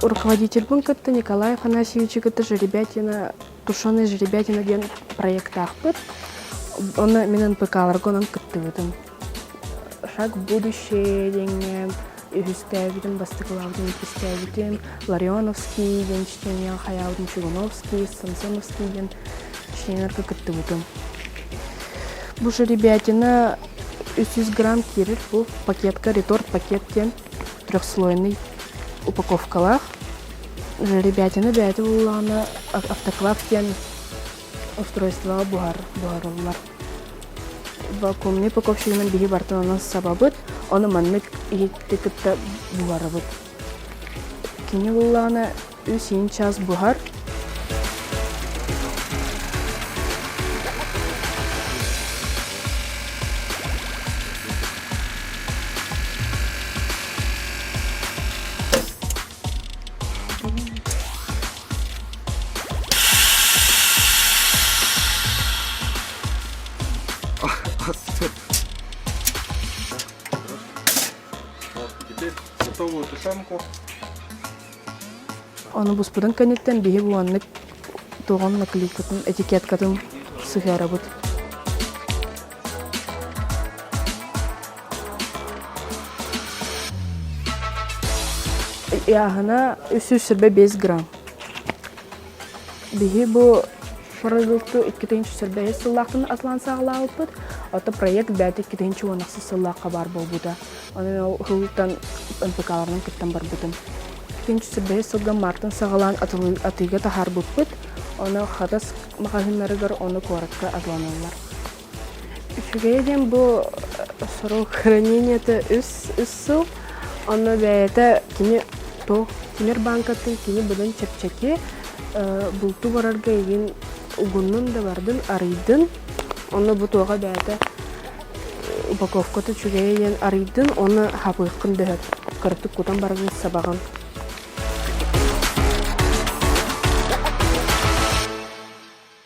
руководитель пункта Николай Афанасьевич кытты жеребятина, тушеный жеребятина ден проектах пыт. Он менен ПК-ларга онан кытты бытым. Шаг в будущее деньги, Юстевитин, Бастыклавдин, Кистевитин, Ларионовский, ден чтения Хаяудин, Чугуновский, Самсоновский ден чтения кытты бытым. Бу жеребятина 300 грамм кирит, бу пакетка, реторт пакеттен, трехслойный упаковкалах. Жеребятина бәйті улана автоклавтен устройство бугарылар. Вакуумный упаковщигінің бігі бартынының сабабыт, оны маннык иеттікітті бугарыбыт. Кені улана 3 час бугар. Теперь готовую тушенку. Оны бұспыдың кәнеттен бігі буаннык тоғын наклейкатын, этикеткатын сығарабыт. Яғына 305 грамм. Бігі бұл продукты 205 сыллақтың атлан сағылауы бұд. Ата проект бәді 210 сыллаққа бар бұл бұда. Оны ғылықтан НПК-ларының күттен бар бұдым. 205 сылған мартын сағылан атыға тахар бұд бұд. Оны қадас мағағынларығыр оны қораққа атланалар. Үшігейден бұл сұрық хранениеті үс сыл. Оны бәйеті кені Темір банкатын кені бұдың чепчеке бұлту барарға еген ұғынның да бардың арыйдың. Оны бұтуға бәйті упаковкаты чүгейден арыйдың, оны хапыққын дөйіп. Қыртық құтан барғын сабаған.